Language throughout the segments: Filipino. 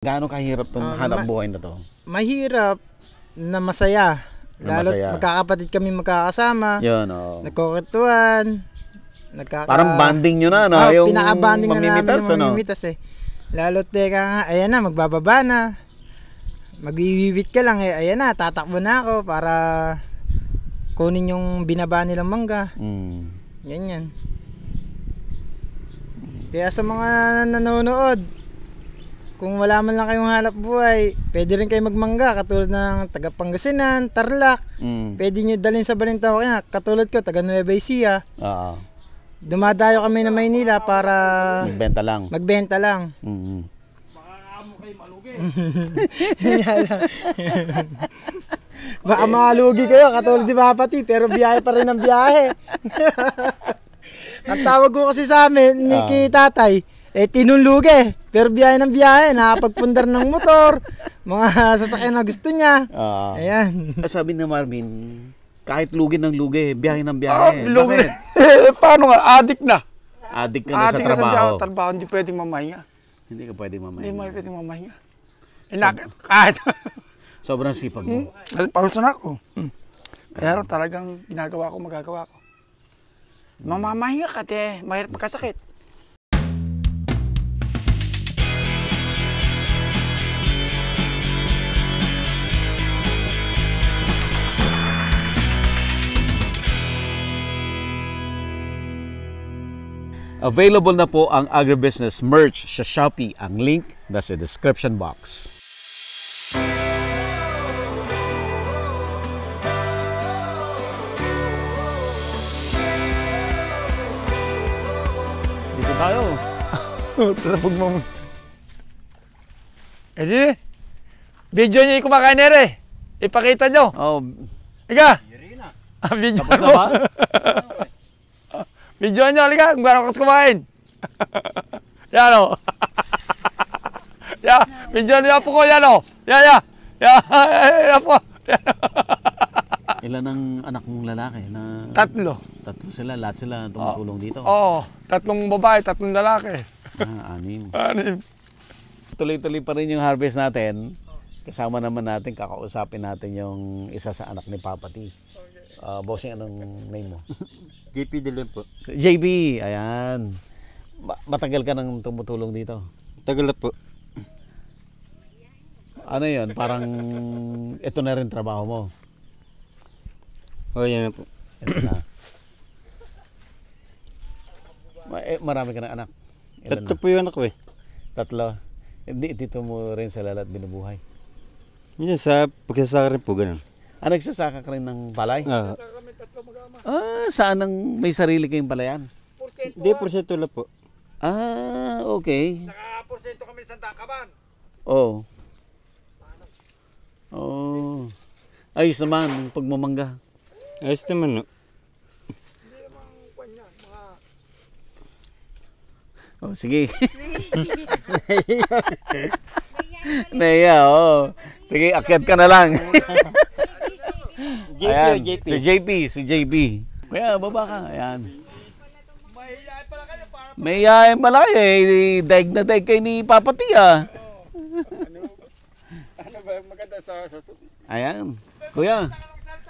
Gaano kahirap itong hanap buhay na to? Mahirap na masaya. Lalo magkakapatid kami magkakasama. Yun, oh. Nagkukwentuhan. Parang banding nyo na, no? Oh, yung pinaka-banding na namin yung ano? mamimitas eh. Lalo teka nga, ayan na, magbababa na. Magwiwiwit ka lang eh, ayan na, tatakbo na ako para kunin yung binaba nilang mangga. Ganyan. Kaya sa mga nanonood, kung wala man lang kayong hanap buhay, pwede rin kayo magmangga katulad ng taga Pangasinan, Tarlac. Pwede nyo dalhin sa Balintawak kaya katulad ko, taga Nueva Ecija. Dumadayo kami na Maynila para magbenta lang. Magbenta lang. Baka amo kayo malugi. Baka malugi kayo katulad di Papati, pero biyahe pa rin ang biyahe. Ang tawag ko kasi sa amin ni Tatay, tinulugi. Pero biyahe ng biyahe, nakapagpundar ng motor, mga sasakyan na gusto niya. Ayan. Sabi ni Marvin, kahit lugi ng lugi, biyahe ng biyahe. Lugi. Paano nga? Adik na. Adik ka na sa trabaho. Trabaho, hindi pwedeng mamahinga. Hindi ka pwedeng mamahinga. Hindi pwedeng mamahinga. Kahit. Sobrang sipag mo. Parusan ako. Kaya talagang ginagawa ko, magagawa ko. Mamamahinga ka, mahirap magkasakit. Available na po ang agribusiness merch sa Shopee. Ang link nasa description box. Dito tayo. Tarapag mo. Edi, video niyo yung kumakain nere. Ipakita nyo. Oh. Ika. Video Tapos na ba? Video nyo, halika, kung gano'n kasi kumain. Yan o. Yan, video nyo po ko, yan o. Yan. Yan po. Ilan ang anak mong lalaki? Tatlo. Tatlo sila, lahat sila tumutulong dito? Oo, 3 babae, 3 lalaki. 6. 6. Tuloy-tuloy pa rin yung harvest natin. Kasama naman natin, kakausapin natin yung isa sa anak ni Papa T. Bossing, anong name mo? JP Dilim po. JB, ayan. Matagal ka nang tumutulong dito? Tagal na po. Ano yun? Parang ito na rin trabaho mo? Oo, yan na po. Ito na. Marami ka ng anak? Tatlo po yung anak ko eh. Tatlo? Hindi, dito mo rin sa lalat binubuhay? Minsan sa pagsasaka rin po, ganun. Nagsasaka ka rin ng palay? Saan ang may sarili kayong palayan? Hindi, porsyento lang po. Okay. Naka-porsyento kami sa Takaban. Oo. Oh. Ayos naman, pagmamangga. Ayos naman, no? Hindi naman kanya, mga... Oh, sige. Naya, oh. Sige, akyat ka na lang. JP. Si JB. Kaya, baba ka. Ayan. Mahihayin pala kayo para... Mahihayin pala kayo eh. Daig na daig kayo ni Papa T, ah. Ano ba maganda sa... Ayan. Kuya,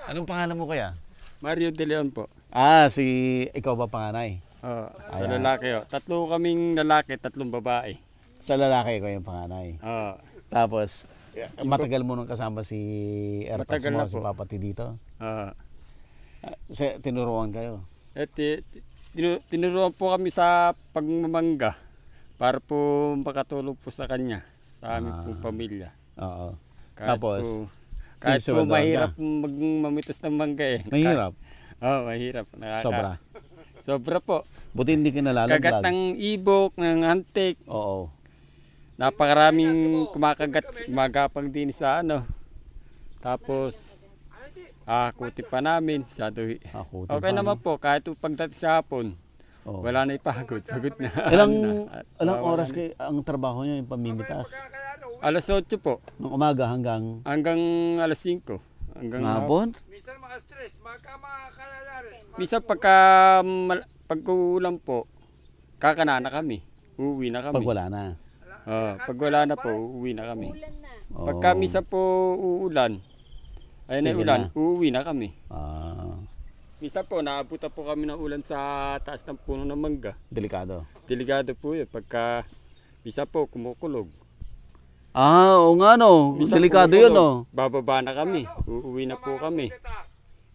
anong pangalan mo kuya? Mario De Leon po. Ikaw ba panganay? Sa lalaki oh. 3 kaming lalaki, 3 babae. Sa lalaki ko yung panganay. Tapos, matagal mo nung kasama si Airpods mo, si Papa T dito? Tinuruan kayo? Tinuruan po kami sa pagmamangga para po makatulong po sa kanya, sa aming pong pamilya. Oo. Kahit po mahirap mamitas ng mangga eh. Mahirap? Oo, mahirap. Sobra? Sobra po. Buti hindi ka nalalaglag. Kagat ng ibok, ng antik. Oo. Napakaraming kumakagat, magapang din sa ano. Tapos, kuti pa namin. Okay naman po, kahit pagdating sa hapon, wala na ipagod. Pagod na. Ilang oras kayo ang trabaho nyo yung pamimitas? Alas 8 po. Nung umaga hanggang? Hanggang alas 5. Hanggang hapon? Minsan mga stress, makakalala. Minsan pagkuulam po, kakana na kami. Uuwi na kami. Pag wala na. Pag wala na po, uuwi na kami. Oh. Pagka misa po uulan, ayun na Tigil ulan, na. uuwi na kami. Ah, Misa po, naabutan po kami ng ulan sa taas ng puno ng mangga. delikado. Delikado po yun. Pagka misa po, kumukulog. Oo nga no, Misa delikado kumukulog, yun no. Bababa na kami, uuwi na po kami.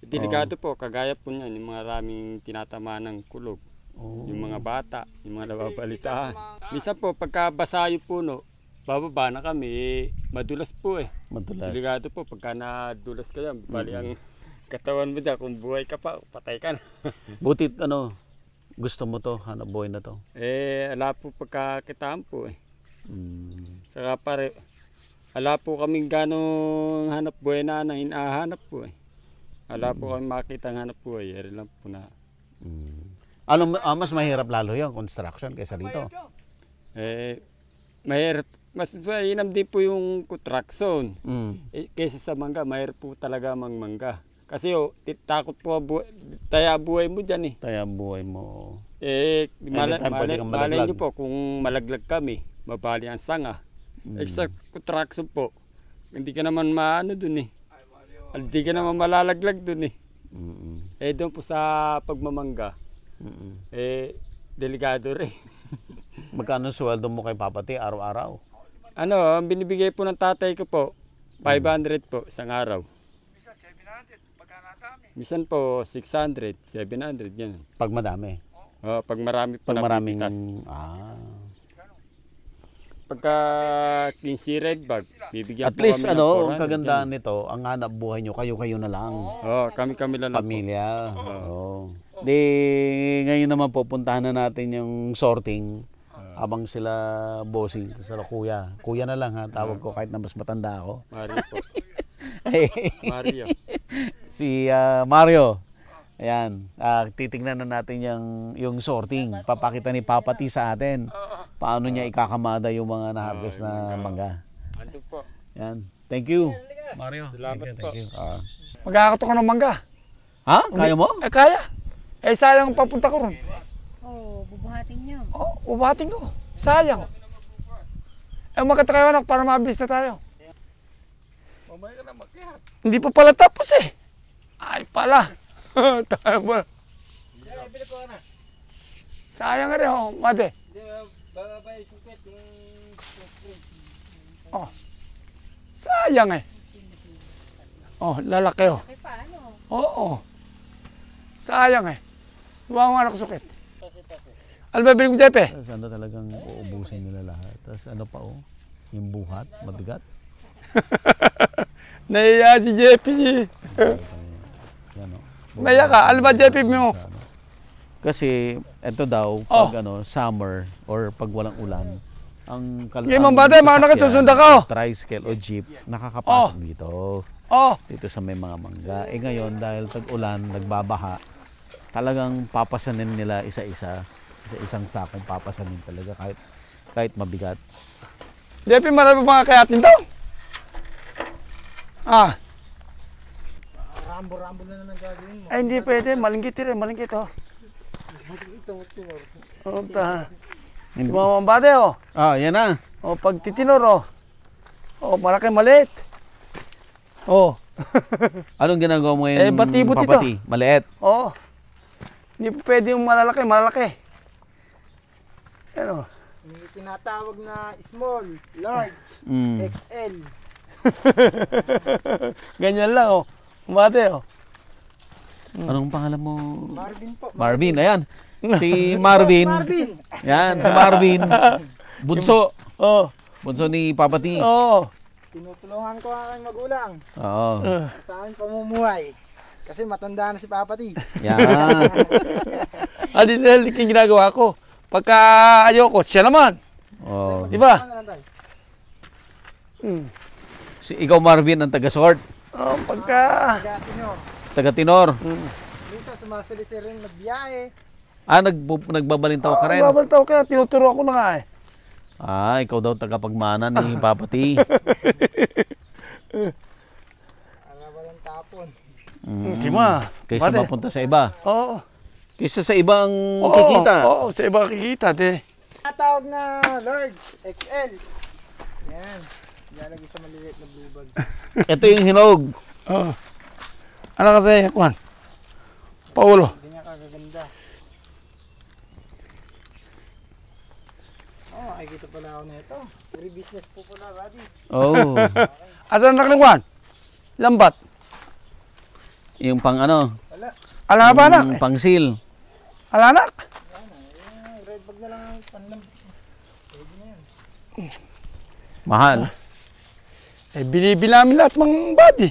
Delikado po, kagaya po niyan, yung mga raming tinatama ng kulog. Yung mga bata, yung mga nababalitaan. Misa po, pagka basa yung puno, bababa na kami, madulas po eh. Madulas. Delikado po, pagka nadulas ka yan, bali ang katawan mo dyan, kung buhay ka pa, patay ka na. Butit ano, gusto mo to, hanap buhay na to. Ala po pagkakitaan po eh. Mm. Saka ala po kaming gano'ng hanap buhay na hinahanap po eh. Ala po kami makita ang hanap buhay, eri lang po na. Ano, mas mahirap lalo yung construction kaysa dito. Mahirap, mas mainam din po yung construction. Mm. Kaysa sa mangga, mahirap po talaga mangga. Kasi takot po taya buhay mo dyan eh. Kaya buhay mo. Malay pwede kang malaglag. nyo po kung malaglag kami, mabali ang sanga. Sa construction po, hindi ka naman maano dun eh. Hindi ka naman malalaglag dun eh. Doon po sa pagmamangga, delikado rin. Magkano sweldo mo kay Papati araw-araw? Ano, ang binibigay po ng tatay ko po, 500 po isang araw. Minsan po 600, 700, yan. Pag madami. Pag marami po Pag maraming... napipitas. Pagka 15 red bag, bibigyan At po least kami ng ano, 400, ang kagandahan yan. nito, ang hanap buhay nyo, kayo-kayo na lang. Kami lang po. Pamilya. Oo. Di, ngayon naman pupuntahan na natin yung sorting. Habang sila bossing, sila kuya. Kuya na lang ha, tawag ko kahit na mas matanda ako. Mario po. Mario. Si Mario. Ayan, titignan na natin yung sorting. Papakita ni Papati sa atin paano niya ikakamada yung mga na-harvest na mangga. Ando po. Ayan. Thank you, Mario. Salamat po. Magkakato ka ng mangga. Ha? Kaya mo? Kaya. Sayang papunta ko ron. Bubuhatin nyo. Ubating ko. Sayang. Magkata kayo anak para mabilis na tayo. Hindi pa pala tapos eh. Ay pala. Tayo ba? Sayang nga rin mate. Sayang eh. Lalaki Ay, paano? Oo. Sayang eh. Huwag mo anak sukit. Ano ba bilhin mo, Jepe? Tapos ano talagang uubusin nila lahat. Tapos ano pa yung buhat, mabigat. Naiya si Jepe. Yan, Naiya ka. Ano ba, Jepe mo? Kasi ito daw, pag summer or pag walang ulan, ang Game ang bata, mga nakit, susunda ka, tricycle o jeep, nakakapasok dito. Dito sa may mga mangga. Ngayon, dahil tag-ulan, nagbabaha, talagang papasanin nila isa-isa. Isa-isang sakong papasanin talaga kahit mabigat. Jepe, marami mga kayatin daw. Rambo-rambo na naman gagawin mo. Ay, hindi pwede. Malingkit rin. Malingkit, Hindi mo mambate, Yan na. pag titinor, malaki maliit. Anong ginagawa mo ngayon, batibot ito. Papati? Maliit. Hindi po pwede yung malalaki. Ano? Yung tinatawag na small, large, XL. Ganyan lang, Mate, Anong pangalan mo? Marvin po. Marvin, ayan. Si Marvin. Yan, si Marvin. Bunso. Bunso ni Papati. Tinutulungan ko ang aking magulang Oo. sa aming pamumuhay. Kasi matanda na si Papati. Yan. Dahil yung ginagawa ko. Pagka ayoko, siya naman. Oh. Di ba? Ano lang tayo? Si ikaw Marvin ang taga-sort, Pagka... Gatinor. taga-tinor. Minsan sumasalisi rin magbiyahe. Nagbabalintaw ka rin. Babaltaw kaya, tinuturo ako na nga eh. Ikaw daw tagapagmana ni Papati. Para walang tapon. Di ba? Kaysa Mate. mapunta sa iba. Oo. Kaysa sa ibang kikita. Oo, sa iba kikita. tinatawag na large, XL. Yan. Ilalagay sa maliliit na blue bag. Ito yung hinog. Oo. Ano kasi, Juan? Paulo. Hindi nga kagaganda. Oh, makikita pala ako na ito. Free business po pala, buddy. Oh. Asan anak ni Juan? Lambat. Yung pang ano? Wala. Ala ba anak? Yung pang seal. Ala anak? Yung red bag na lang ang panlambot. Pwede na yan. Mahal. Eh, binibili namin lahat mga body.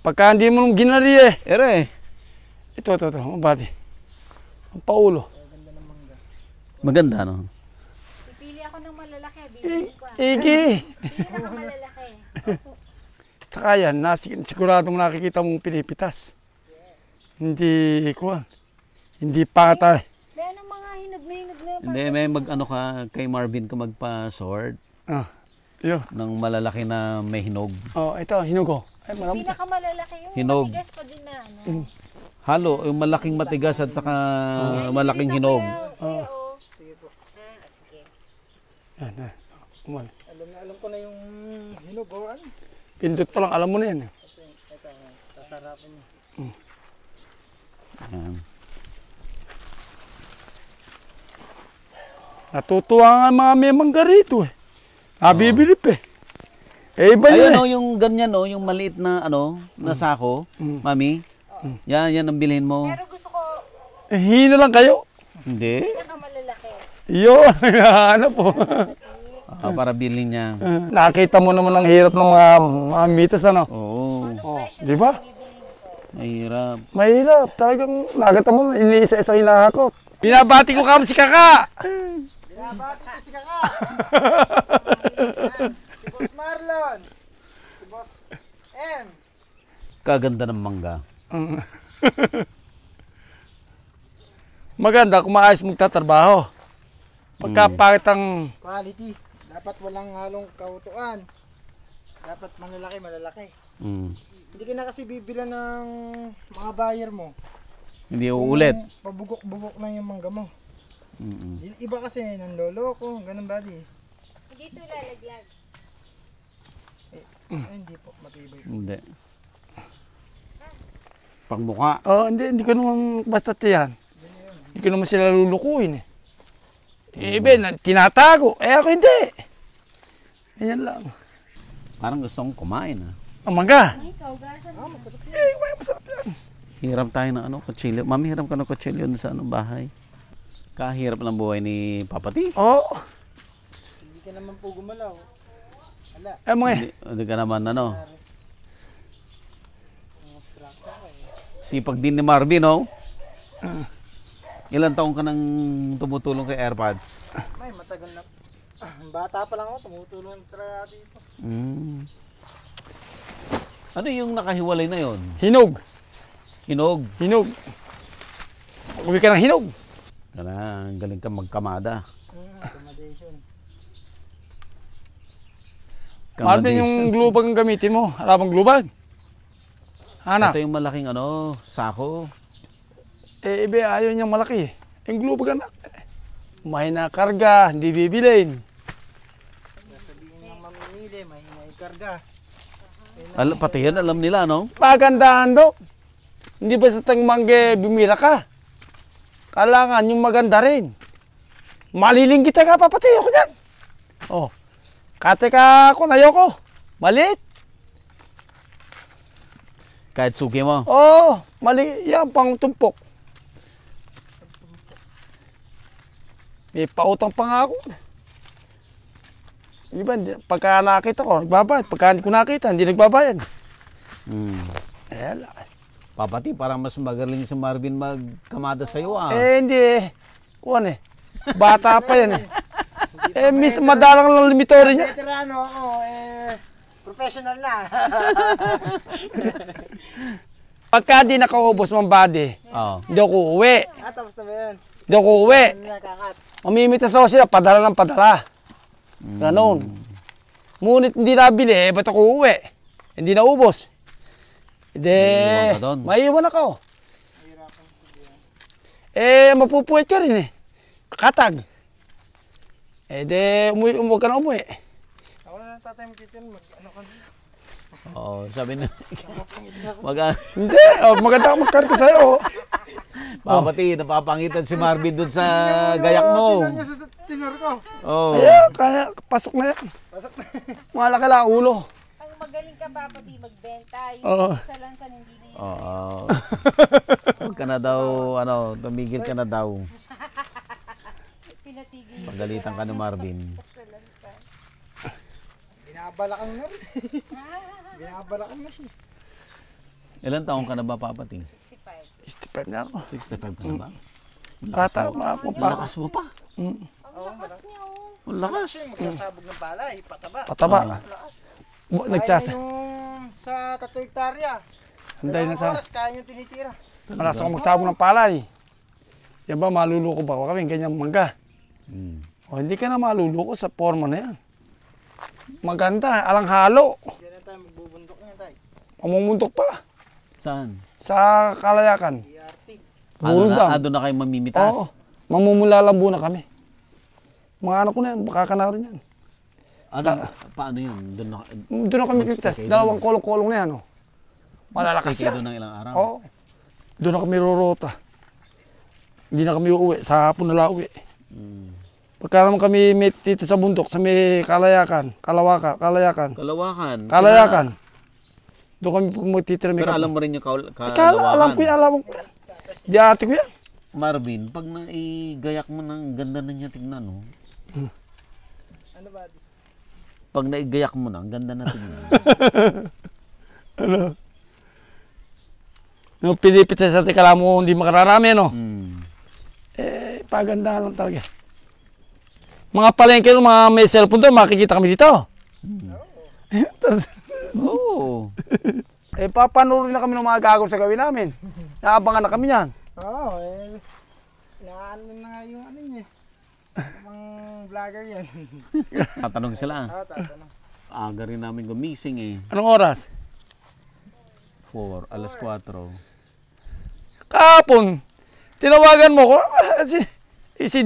Pagka hindi mo ginari eh. Ere. Ito, mga body. Ang paulo. Maganda, no? Pipili ako ng malalaki. Bibili ko. Igi. Pili ako ng malalaki. Tsaka yan, siguradong nakikita mong pinipitas. Hindi, kuwan. Hindi pangata. May anong mga hinog na yung Hindi, may mag-ano ka, kay Marvin ka magpa-sort Ah, yun. ng malalaki na may hinog. Oh, ito, hinugo. Ay, malamot. pinakamalalaki yung Hinog. matigas pa din na ano. Halo, yung malaking matigas at saka malaking hinog. Oo. Sige po. Sige. Yan, yan. Umal. Alam ko na yung hinog o ano. Pindot pa lang, alam mo na yan. Ito, sasarapin niyo. Ayan. Natutuwa nga mga may mangga rito eh. Nabibili pa eh. Eh, iba Ayun yun oh, eh. yung ganyan oh, yung maliit na ano, na sako, mami. Yan ang bilhin mo. Pero gusto ko Eh, hino lang kayo. Hindi. pinakamalalaki. Yun, hanap po. Para bilhin niya. Nakita mo naman ang hirap ng mga mitas ano. Oo. Oh, di ba? Mahirap. Mahirap. Talagang nakita mo, iniisa-isa hinahakot. Binabati ko kamo si Kaka. Binabati ko si Kaka. Si Boss Marlon. Si Boss M. Kaganda ng mangga. Maganda kung maayos magtatrabaho. Pagkapakit ang... Quality. Dapat walang halong kautuan. Dapat malalaki. Mm. Hindi ka na kasi bibilan ng mga buyer mo. Hindi uulit. Kung pabugok-bugok lang yung mangga mo. Mm-mm. Iba kasi ng lolo ko, ganun buddy. Hindi ito lalaglag. Ay, hindi po, matibay po. Hindi. Pangmukha. Oh, hindi ko naman basta yan. Hindi ko naman sila lulukuin eh. Iba, tinatago. Eh ako hindi. Ganyan lang. Parang gusto kong kumain ah. Ang mangga. Ay, ikaw, gasan mo. Eh, masarap yan. Hiram tayo ng ano, kutsilyo. Mami, hiram ka ng kutsilyo sa anong bahay. Kahirap ng buhay ni Papa T. Oo. Hindi ka naman po gumalaw. Wala. Eh mga Hindi ka naman ano. Sipag din ni Marvin, no? Ilan taong ka nang tumutulong kay AirPods? May matagal na. Bata pa lang ako, tumutulong talaga dito. Mm. Ano yung nakahiwalay na yon? hinog. Hinog. Hinog. Uwi ka ng hinog. Ang galing ka magkamada. Accommodation. Marvin, yung glubag ang gamitin mo. Alabang glubag. Hanap. Ito yung malaking ano, sako. Eh, iba ayaw niyang malaki. Yung glubag anak. Mahina karga, hindi bibilin. Sabihin ng mamimili, may karga. Pati yan, alam nila, no? Pagandahan do. Hindi ba sa tangmangge bumira ka? Kailangan yung maganda rin. Malilinggit ka, papatay ako dyan. Oh, kate ka ako, ayoko. Malit. Kahit suki mo. Oh, mali. Yan, pang tumpok. May pautang pa nga ako. Iba, pagka nakita ko, nagbabayad. Pagka hindi ko nakita, hindi nagbabayad. Mm. Eh, ala. Papa T, parang mas magaling si Marvin magkamada sa'yo, ah. Eh, hindi. Kuwan eh. Bata pa yan eh. Eh, madalang lang limitory niya. Veterano ako, professional na. Pagka di nakaubos ng body, Oh. hindi ako uuwi. Tapos na ba yan? Hindi ako uuwi. Nakakat. Mamimitas ako sila, padala ng padala. Ganon. Ngunit hindi nabili, eh, ba't ako uuwi? Hindi naubos. Hindi, Maiiwan ka doon. maiiwan ako. Eh, mapupuwet ka rin eh. Katag. Eh, huwag ka na umuwi. Ako na lang tatay mo kitchen, ano ka. Oo, sabi na. Hindi, maganda ka magkarga sa'yo. Papati, napapangitan si Marvin dun sa gayak mo. Tinan niya sa tinor ko. Oo. Ayan, kaya pasok na yan. Pasok na. Malaki lang ang ulo. Pag magaling ka pa pati magbenta, Oo. yung sa lansan hindi na yun. Oo. Huwag ka na daw, tumigil ka na daw. Pinatigil Pagalitan ka ni Marvin. sa lansan. Binabalakang na rin. Binabalakang na siya. Ilan taong ka na ba, Papati? 65. 65 na ako. 65 ka na ba? Bata, ako Ang pa. lakas mo pa. Ang lakas niya oh. Ang lakas. Kasi magsasabog ng palay, pataba. Pataba. Lakas. Nagsasa. Kaya yung sa 3 hektarya. Anday na sa. Oras, kaya yung tinitira. Malas ako magsabong ng palay. Yan ba, maluluko ba kami? Ganyan mangga. Hmm. O, hindi ka na maluluko sa forma na yan. Maganda, alang halo. Yan na tayo, magbubundok na tayo. Pamumuntok pa. Saan? Sa Kalayakan. PRT. Bulong dam. Doon na kayo mamimitas? Oo. Mamumulalambu na kami. Mga anak ko na yan, makakana rin yan. Paano yun? Doon na kami kikitas. Dalawang kolong-kolong na yan. Oh. Malalakas Stay kayo yan. doon ng ilang araw? Oo. Doon na kami rorota. Hindi na kami uuwi. Sa hapon na lang uuwi. Hmm. Pagka naman kami dito sa bundok, sa may Kalayakan. Kalayakan. Kalawakan. Doon kami magtitira. Pero alam mo rin yung Alam Kalawakan. ko yan, alam ko yan. Di ate ko yan. Marvin, pag naigayak mo ng ganda na niya tingnan, no? Ano ba? Pag naigayak mo na, ang ganda na tingnan. Ano? Nung pinipit sa atin, kala mo hindi makararami, no? Hmm. Eh, paganda lang talaga. Mga palengke, mga may cellphone doon, makikita kami dito. Oo. Eh, papanurin na kami ng mga gagawin sa gawin namin. Naabangan na kami yan. Oo, naano na nga yung ano niya. Mga vlogger yan. Tatanong sila. Tatanong. Aga rin namin gumising eh. Anong oras? 4, 4:00. Kahapon, tinawagan mo ko, si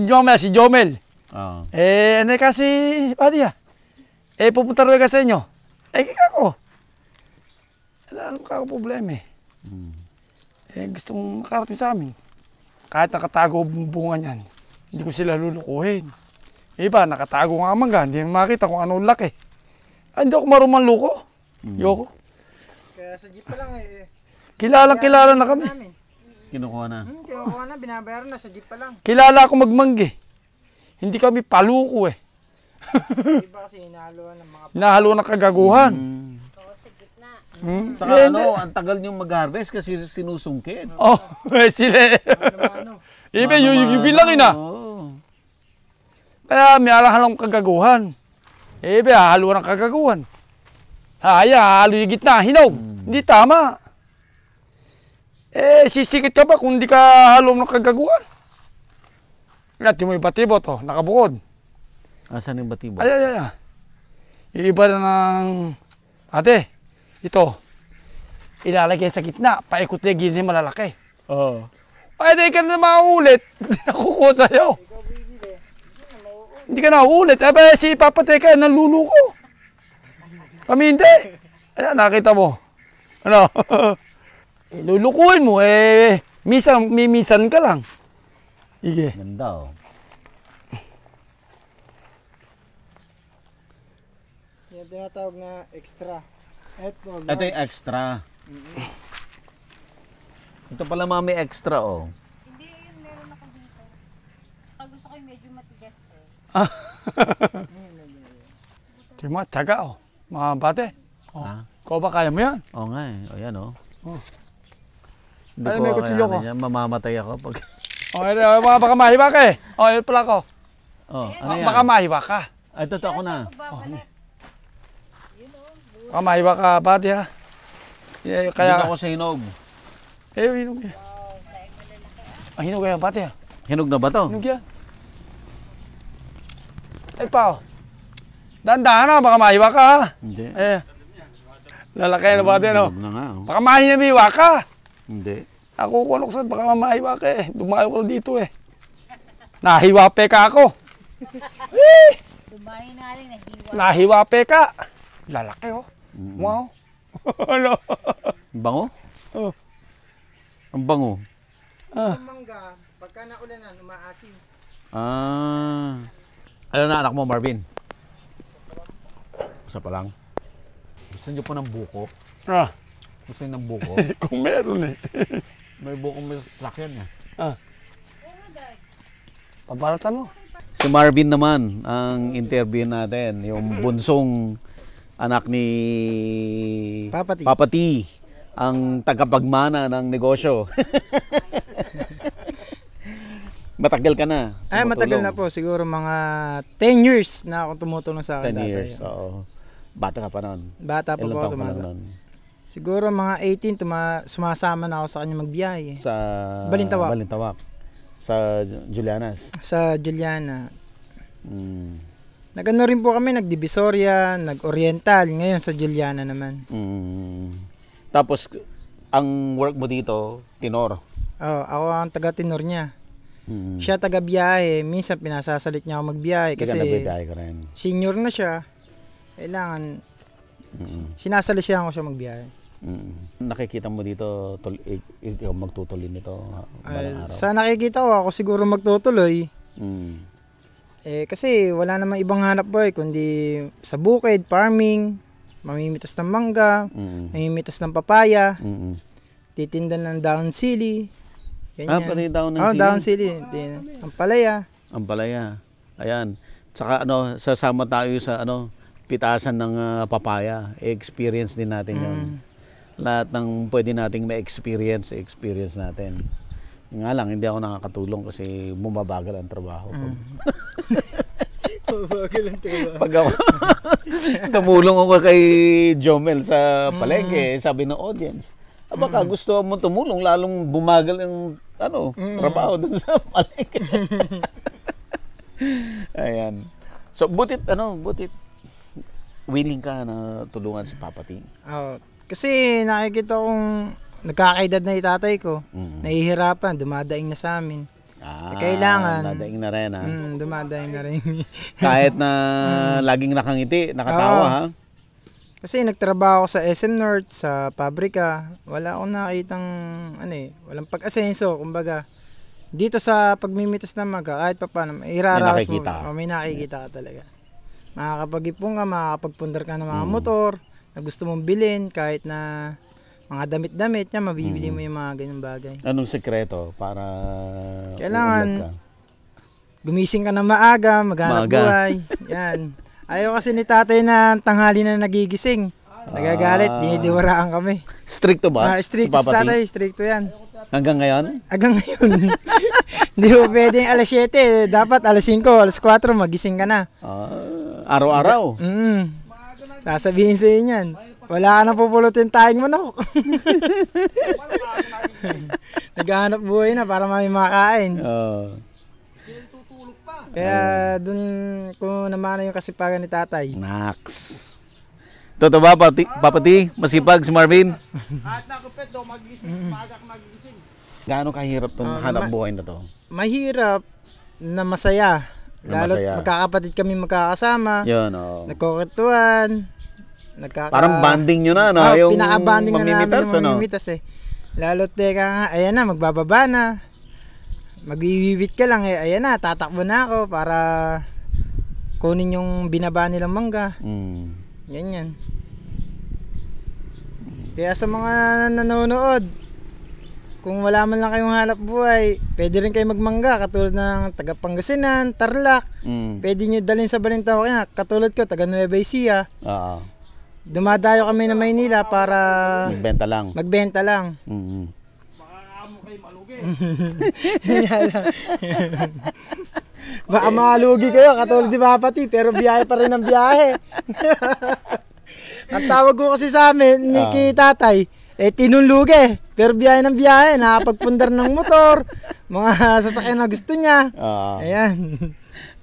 Jomel. Oo. Eh, ano kasi, pati pupunta rin ka sa inyo. Eh, kako. Ano ka problema eh. Hmm. Eh, gustong makarating sa amin. Kahit nakatago bunga niyan, hindi ko sila lulukuhin. Iba, nakatago nga mangga, hindi makita kung anong laki. Ay, hindi ako marunong luko. Yoko. Kaya sa jeep pa lang Kilala na kami. namin. Kinukuha na. Kinukuha na, binabayaran na sa jeep pa lang. Kilala ako magmanggi. Hindi kami paluko eh. Iba kasi inahaluan ng mga Nahaluan ng kagaguhan. Hmm. Oo, sa gitna. Saka Eh, ang tagal niyong mag-harvest kasi sinusungkit. Oh, sila. ano. Ibe, yung bilangin na. Oo. Kaya may alang-halang kagaguhan. Ibe, hahaluan ng kagaguhan. Halo yung gitna, hinog. Hindi tama. Eh, sisikit ka ba kung hindi ka halo ng kagaguhan? At yung may batibot, nakabukod. Asan yung batibo? Ay. Yung iba na ng... Ate, ito. Ilalagay sa gitna, paikot na yung gini malalaki. Oo. Ay, di ka na mauulit. Hindi na kukuha sa'yo. Hindi ka na uulit. Eh, si Papa Teka, naluluko. Kami hindi. Ayan, nakita mo. Ano? Lulukuhin mo, mimisan ka lang. Sige. Ganda oh. Yan tinatawag na extra. Ito Yung extra. Ito pala mami extra oh. Hindi, yun meron ako dito. Saka gusto ko yung medyo matigas eh. Ito yung mga tsaga, mga bate. Ha? Ikaw ba kaya mo yan? Oo nga eh. O yan oh. Oh. Hindi Ano, ko may kutsilyo ko? kakayanin yan. Mamamatay ako pag... Baka mahiwa ka eh. Yun pala ko. Oh, ano yan? Baka mahiwa ka. Ay, totoo ako na. Baka mahiwa ka, bate ha. Kaya... Kaya, ako sa hinog. hinog yan. Hinog yan, bate ha. Hinog na ba to? Hinog yan. Ay pa, dahan-dahan na, baka mahiwa ka ha. Hindi. Lalaki na bate no. Hinog na nga oh. Baka mahiwa ka. Hindi. Ako kulok sa baka mahiwa ka eh. Dumayo ko dito eh. Nahiwa pe ka ako. Dumayo na rin, nahiwa. Nahiwape ka. Lalaki oh. Wow. Ano? Ang bango? Oh. Ang bango. Yung mangga, pagka naulanan, umaasim. Ah. Ano na anak mo, Marvin? Isa pa lang. Gusto niyo po ng buko? Ah, Gusto niyo ng buko? kung meron eh. May buko may sasakyan niya. Pabalatan mo. Si Marvin naman ang interview natin, yung bunsong anak ni Papa T. T, ang tagapagmana ng negosyo. Matagal ka na. Ay, matagal na po. Siguro mga 10 years na ako tumutulong sa 10 akin. years. tatay. Oo. Bata ka pa noon. Bata pa Ilan po ako taon ka lang sumasa. nun? Siguro mga 18, sumasama na ako sa kanya magbiyahe. Sa Balintawak. Balintawak. Sa Julianas. Sa Juliana. Mm. Nagano rin po kami, nag-Divisoria, nag-Oriental. Ngayon sa Juliana naman. Mm. Tapos, ang work mo dito, tenor. Oh, ako ang taga-tenor niya. Mm. Siya taga-biyahe. Minsan pinasasalit niya ako magbiyahe Kasi kasi nagbibiyahe ka rin. senior na siya. Kailangan, sinasalisihan ko siya magbiyahe. Nakikita mo dito, ikaw magtutuloy nito balang araw. Sa nakikita ko, ako siguro magtutuloy. Mm. Kasi wala namang ibang hanap buhay kundi sa bukid, farming, mamimitas ng mangga, mamimitas ng papaya, Mm. titinda ng daon sili. Ah, pati daon ng Oh, sili? daon sili. Ang palaya. Ang palaya. Ayan. Tsaka sasama tayo sa pitasan ng papaya. Experience din natin 'yon. Lahat ng pwede nating ma-experience natin. Nga lang, hindi ako nakakatulong kasi bumabagal ang trabaho ko. Pag ako, tumulong ako kay Jomel sa palengke, sabi ng audience, baka gusto mo tumulong, lalong bumagal ang trabaho dun sa palengke. Ayan. So, butit willing ka na tulungan si Papa T? Oh, kasi nakikita kong nagkakaedad na yung tatay ko. Nahihirapan, dumadaing na sa amin. Kailangan. Dadaing na rin, ha? Dumadaing na rin. Kahit na laging nakangiti, nakatawa, ha? Kasi nagtrabaho ako sa SM North, sa pabrika. Wala akong nakitang, walang pag-asenso. Kumbaga, dito sa pagmimitas ng maga, kahit pa paano, iraraos mo. May nakikita ka talaga. Makakapag-ipon ka, makakapagpundar ka ng mga motor na gusto mong bilhin, kahit na mga damit-damit niya, mabibili mo yung mga ganyang bagay. Anong sekreto para kailangan gumising ka na maaga, maghanap buhay. Yan. Ayaw kasi ni tatay na tanghali na nagigising. Nagagalit, dinidiwaraan kami. Stricto ba? Strict si tatay, stricto yan. Hanggang ngayon? Hanggang ngayon. Hindi mo pwedeng alas 7, dapat alas 5, alas 4, magising ka na. Araw-araw? Sasabihin sa inyo yan. Wala ka na pupulutin tayong manok. Naghahanap buhay na para may makain. Kaya dun ko naman yung kasipagan ni tatay. Nax. Totoo ba, Papa T? Masipag si Marvin? Kahit nakupit daw, magising. Gaano kahirap itong hanap buhay na to? Mahirap na masaya. Lalo magkakapatid kami magkakasama. Yun, Nagkukwentuhan. Parang banding nyo na, no? Yung pinaka-banding na namin mamimitas, yung mamimitas eh. Lalo teka nga, ayan na, magbababa na. Magwiwiwit ka lang eh, ayan na, tatakbo na ako para kunin yung binaba nilang mangga. Ganyan. Kaya sa mga nanonood, kung wala man lang kayong hanap buhay, pwede rin kayo magmangga katulad ng taga Pangasinan, Tarlac. Pwede nyo dalhin sa Balintawak, katulad ko, taga Nueva Ecija. Dumadayo kami na Maynila para magbenta lang. Baka amo kayo malugi. Baka malugi kayo katulad ni Papa T, pero biyahe pa rin ang biyahe. Ang tawag ko kasi sa amin ni tatay, tinulugi, pero biyahe ng biyahe, nakapagpundar ng motor, mga sasakyan na gusto niya. Ayan.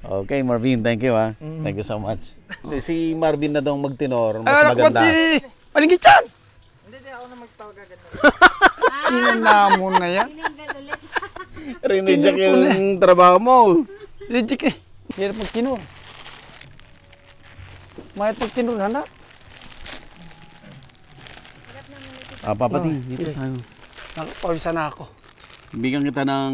Okay, Marvin, thank you, ha. Thank you so much. Si Marvin na daw magtenor, mas maganda. Palingit yan! Hindi ako na magtawagan. Tinanamo na yan. Tinanggal ulit. Rinijak yung trabaho mo. Reject eh. Hirap magtinur. Mahirap magtinur, hanap. Papati, dito tayo. Naku, pawisan na ako. Bigyan kita ng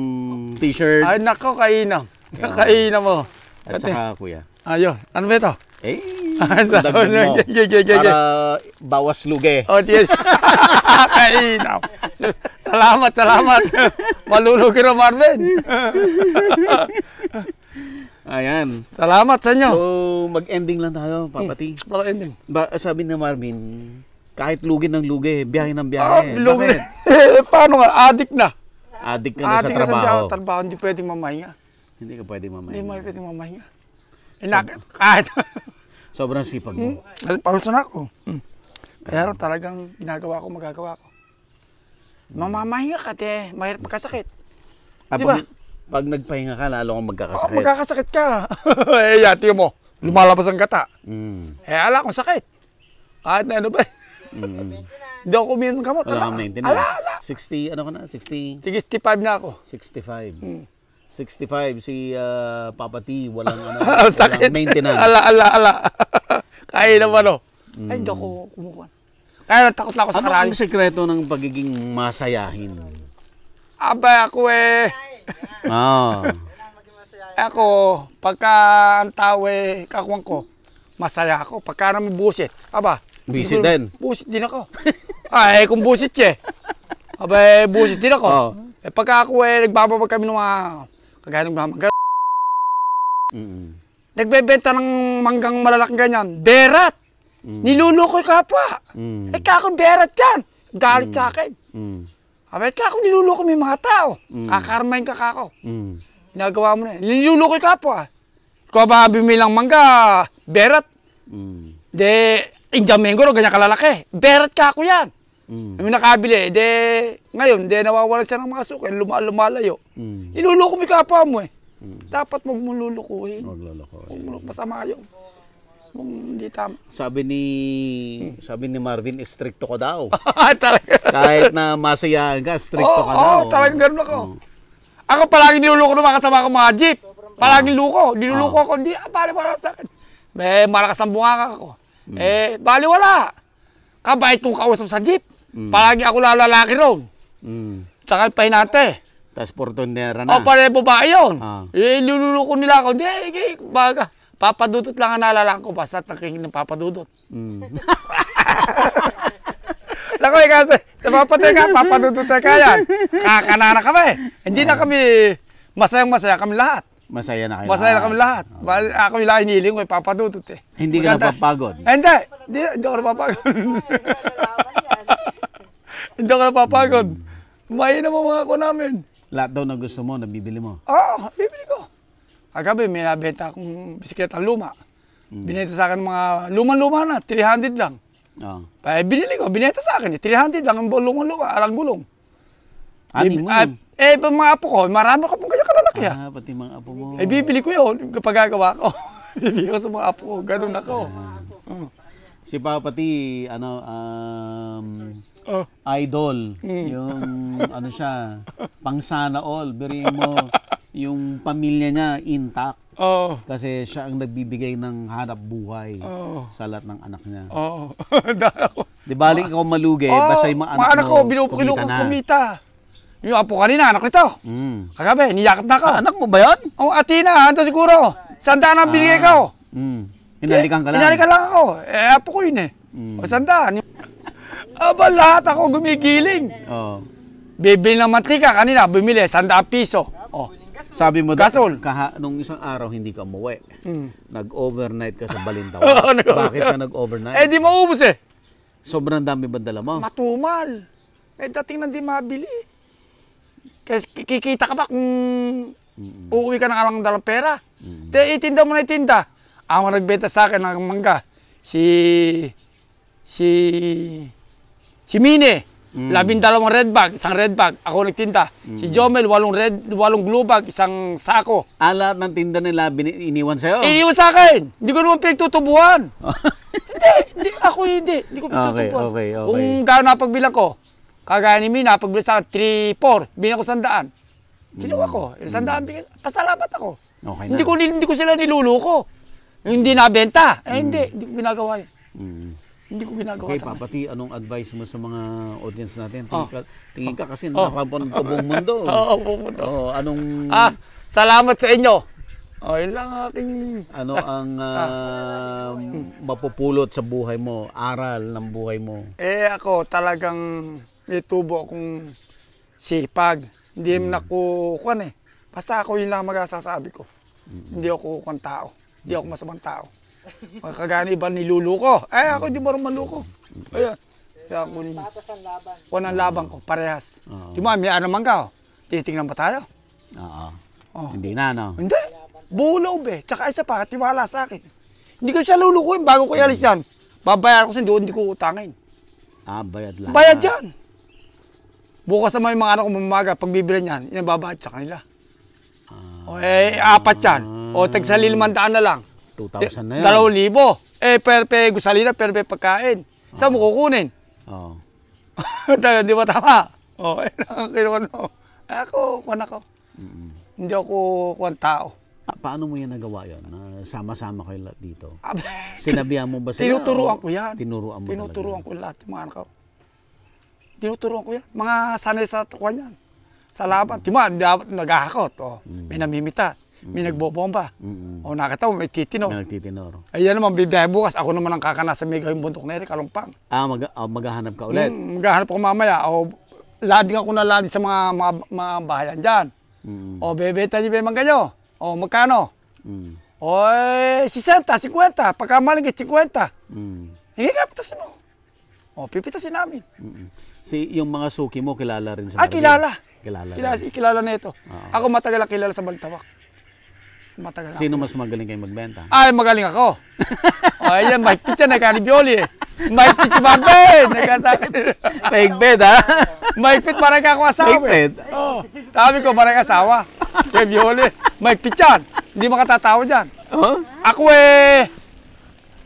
t-shirt. Ay, nako, kainam. Kainam mo. At saka kuya. Ayun, ano ba ito? Eh, Ano? dagdag mo. Gege. Para bawas lugi. O, sige. Kainam. Salamat. Malulugi na, Marvin. Ayan. Salamat sa inyo. So, mag-ending lang tayo, papati. Para ending. Sabi ni Marvin, kahit lugi ng lugi, biyahe ng biyahe. Lugi. Bakit? Paano nga? Adik na. Adik ka na sa Adik trabaho. sa trabaho. Hindi pwedeng mamahinga. Hindi ka pwede Hindi mamahinga. pwedeng mamahinga. Kahit. Sobrang sipag mo. Pawisan ako. Kaya talagang ginagawa ko, magagawa ko. Mamamahinga ka, te. Mahirap magkasakit. Di ba? Pag nagpahinga ka, lalo kang magkakasakit. Magkakasakit ka. Eh, yati mo. Lumalabas ang gata. Mm. Eh, ala akong sakit. Kahit na ano ba? Hindi ako uminom ng gamot. Wala kang maintenance. Ala. 60, ano ka na? 60? 65 na ako. 65. Hmm. 65, si Papa T, walang, Sakit. walang maintenance. Ala. Kaya naman, no? Ay, hindi ako kumukuha. Kaya takot lang ako sa Ano karayo. ang sekreto ng pagiging masayahin? Aba, ako Ako, pagka ang tao kakuwang ko, masaya ako. Pagka naman busit, aba. Busy din. Busit din ako. Ay, kung busit siya. Aba, busit din ako. Oh. Eh, pagka ako nagbababag kami ng mga, kagaya ng mga mangga. Nagbebenta ng manggang malalaking ganyan. Berat! Nilulukoy kapwa. Eh, kakong berat yan. Galit sa akin. Aba, kakong nilulukoy may mga tao. Kakarmahin ka kako. Ginagawa mo na. Nilulukoy kapwa. Ikaw ba bimilang mangga, berat? De, Indian mango, ganyan kalalaki. Berat kako yan. May nakabili, ngayon, nawawalan siya ng mga suki, lumalayo. Niluluko mo yung kapwa mo Dapat huwag mo lulukuhin. Huwag masama yun. Hindi tama. Sabi ni Marvin, stricto ka daw. Talaga. Kahit na masayahan ka, stricto ka daw. Oo, talagang ganun ako. Ako palagi niluluko ng mga kasama ko mga jeep. Palaging luko. Niluluko ako, hindi, bali-wala sa akin. Malakas ang bunganga ako. Bali-wala. Kabait kong kausap sa jeep. Palagi ako lalaki ron. Tsaka yung pahinante. Tapos portonera na. O, pare babae yun. Iluluko nila ako. Hindi, baga. Papadudot lang ang naalala ko. Basta nakikinig ng papadudot. Naku, napapatay ka, papadudot ka yan. Kakanana kami. Hindi na kami, masayang-masaya kami lahat. Masaya na kayo. Masaya na kami lahat. Ako yung lahat hiniling ko, papadudot Hindi ka napapagod. Hindi ako napapagod. Hindi ako napapagod. Mahin naman mga ako namin. Lahat daw na gusto mo, nabibili mo. Oo, bibili ko. Kagabi, may nabenta akong bisikleta luma. Binenta sa akin mga lumang-luma na, 300 lang. Binili ko, binenta sa akin, 300 lang ang lumang-luma, alang gulong. Anin mo yun? Mga apo ko, marami ko pong kanya kalalaki. Pati mga apo mo. Bibili ko yun kapag gagawa ko. Bibili ko sa mga apo ko, ganun ako. Si Papa T, idol. Yung ano siya, pang sana all. Biriin mo, yung pamilya niya intact. Kasi siya ang nagbibigay ng hanap buhay sa lahat ng anak niya. Di balik ikaw malugi, basta yung mga anak ko, mo, kumita. Yung apo kanina, anak nito. Kagabi, niyakap na ako. Anak mo ba yun? Atina, ito siguro. Sandaan ang binigay ko. Hinalikan ka lang. Hinalikan lang ako. Apo ko yun sandaan. Aba, lahat ako gumigiling. Bibili ng mantika kanina, bumili, 100 piso. Sabi mo Gasol. nung isang araw hindi ka umuwi. Nag-overnight ka sa Balintawan. Bakit ka nag-overnight? Di maubos Sobrang dami ba dala mo? Matumal. Dating na di mabili. Kasi kikita ka ba kung uuwi ka na lang dalang pera? Itinda mo na itinda. Ang nagbenta sa akin ng mangga, si Mine, 12 red bag, isang red bag, ako nagtinda. Si Jomel, 8 blue bag, isang sako. Lahat ng tinda nila iniwan sa'yo? Iniwan sa akin. Hindi ko naman pinagtutubuhan. Hindi, ako hindi. Hindi ko pinagtutubuhan. Okay. Kung gano'n napagbilang ko, kagaya ni Mina, napagbilang sa akin, 3, 4, bilang ko 100. Kinuha ko, 100 bigay. Pasalamat ako. Okay na. Hindi ko sila niluluko. Yung hindi nabenta. Hindi ko ginagawa yun. Hindi ko ginagawa Okay, sa Papati, anong advice mo sa mga audience natin? Tingin ka kasi napapanood ko buong mundo. Oo, anong... Salamat sa inyo. Yun lang aking... Ano ang mapupulot sa buhay mo, aral ng buhay mo? Ako talagang may tubo akong sipag. Hindi naman ako Basta ako yun lang magsasabi ko. Hindi ako tao. Hindi ako masamang tao. Kagani iba niluluko. Ako di marunong maluko. Ayan. Kaya ako ang laban ko, parehas. Di ba, may naman ka. Titingnan ba tayo? Hindi na, no? Hindi. Bulob Tsaka isa pa, tiwala sa akin. Hindi ko siya lulukuin bago ko ialis yan. Babayaran ko siya, hindi ko utangin. Bayad lang. Bayad yan. Bukas naman yung mga anak ko mamaga, pag bibili niyan, yan babayad sa kanila. 4 yan. Tag 500 na lang. 2,000 na yan. 2,000. Per gusalina, per pagkain. Saan mo kukunin? Di ba tama? Ako. Hindi ako tao. Paano mo yan nagawa yun? Sama-sama kayo lahat dito. Sinabihan mo ba sila? Tinuturuan ko yan. Tinuruan mo Tinuturuan ko lahat yung mga anak ko. Tinuturuan ko yan. Mga sanay sa tukuan yan. Sa laban. Tima, naghahakot. May namimitas. May nagbobomba. Nakita mo, may titinor. May nagtitinor. Ayan naman, bibiyahe bukas. Ako naman ang kakana sa mega yung bundok na rin, Kalumpang. Maghahanap ka ulit? Maghahanap ako mamaya. Lading ako na lading sa mga bahayan dyan. Bebeta niyo ba yung mangga nyo? Magkano? 60, 50. Pagka malingit, 50. Hindi ka, pitasin mo. Pipitasin namin. Yung mga suki mo, kilala rin sa kilala. Kilala na ito. Ako matagal ang kilala sa Balitawak. Matagal. Sino mas magaling kayo magbenta? Magaling ako. Ayan, mahigpit yan, Kanibioli Mahigpit si Marvin. Mahigpit, ha? Mahigpit, parang ka ako asawa. Mahigpit? Sabi ko, parang asawa. Kanibioli. Mahigpit yan. Hindi makatatawa dyan. Ako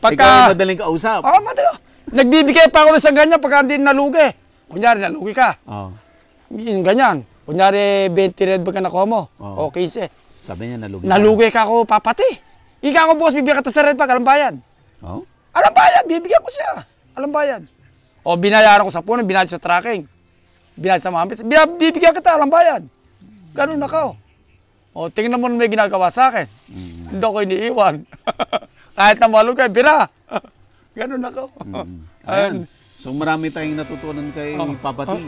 Ikaw madaling kausap? Madaling. Nagbibigay pa ako ng ganyan pagka hindi nalugi. Kunyari, nalugi ka. Ganyan. Kunyari, 20 red bag ka nakuha mo. O 15. Sabi niya, nalugi ka ako, Papati. Ika ako, bukas, bibigyan ka sa red bag, alam bayan. Alam bayan, bibigyan ko siya. Alam bayan. Binayaran ko sa puno, binayad sa tracking. Binayad sa mampis. Bibigyan kita, alam bayan. Ganun na ka. Tingnan mo na may ginagawa sa akin. Hindi ako iniiwan. Kahit na malugay, bira. Ganun na ka. Ayan. So marami tayong natutunan kay Papati.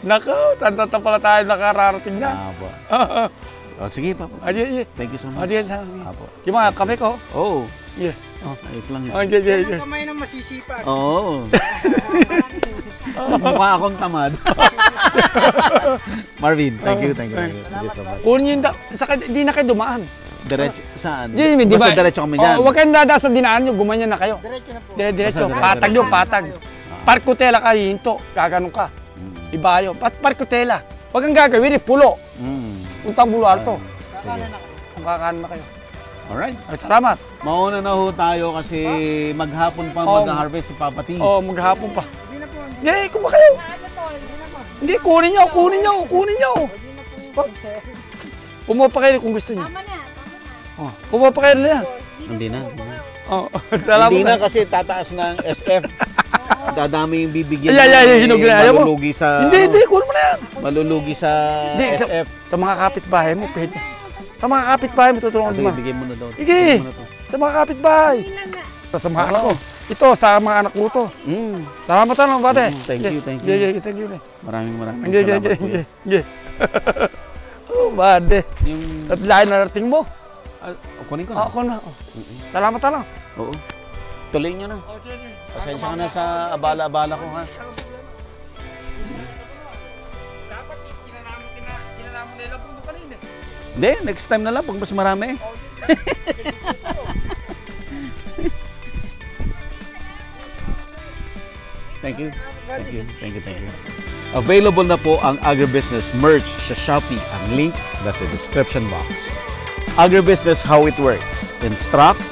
Nako, saan na pala tayo nakararating na? Sige, Papa. Thank you so much. Kima, kami ko? Ayos lang yan. Yan ang kamay ng masisipag. Mukha akong tamad. Marvin, thank you so much. Kunin yung di na kayo dumaan. Diretso, saan? Basta diretso kami dyan. Huwag kayong dadaan sa dinaan nyo, gumanyan na kayo. Diretso na po. Diretso, patag yung patag. Parkutela ka, hinto, gaganon ka. Iba yun. Parkutela. Huwag kang gagawin, pulo. Puntang Bulo Alto. Kung kakanan na kayo. Alright. Salamat. Mauna na ho tayo kasi maghapon pa mag-harvest si Papati. Maghapon pa. Hindi na po. Hindi, kuha kayo. Hindi, kunin nyo. Kumuha pa kayo kung gusto nyo. Tama na. Kumuha pa kayo na yan. Hindi na. Salamat. Hindi na kasi tataas ng SF. Dadami yung bibigyan. Hinog na. Ayaw mo. Malulugi sa... Hindi, kunin mo na yan. Malulugi sa SF. Sa mga kapitbahay mo, pwede. Sa mga kapitbahay mo, tutulungan mo. Bigyan mo na daw. Sige, sa mga kapitbahay. Sa mga anak ko. Ito, sa mga anak ko to. Salamat na lang, bate. Thank you. Thank you. Maraming salamat po. Bate. At lahat na narating mo. Kunin ko na. Ako na. Salamat na lang. Oo. Tuloy nyo na. Pasensya ka na sa abala-abala ko, ha? Dapat kinalaman nila po kanina. Hindi, next time na lang pag mas marami. Thank you. Available na po ang agribusiness merch sa Shopee. Ang link nasa description box. Agribusiness, how it works. Instruct,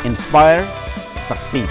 inspire, succeed.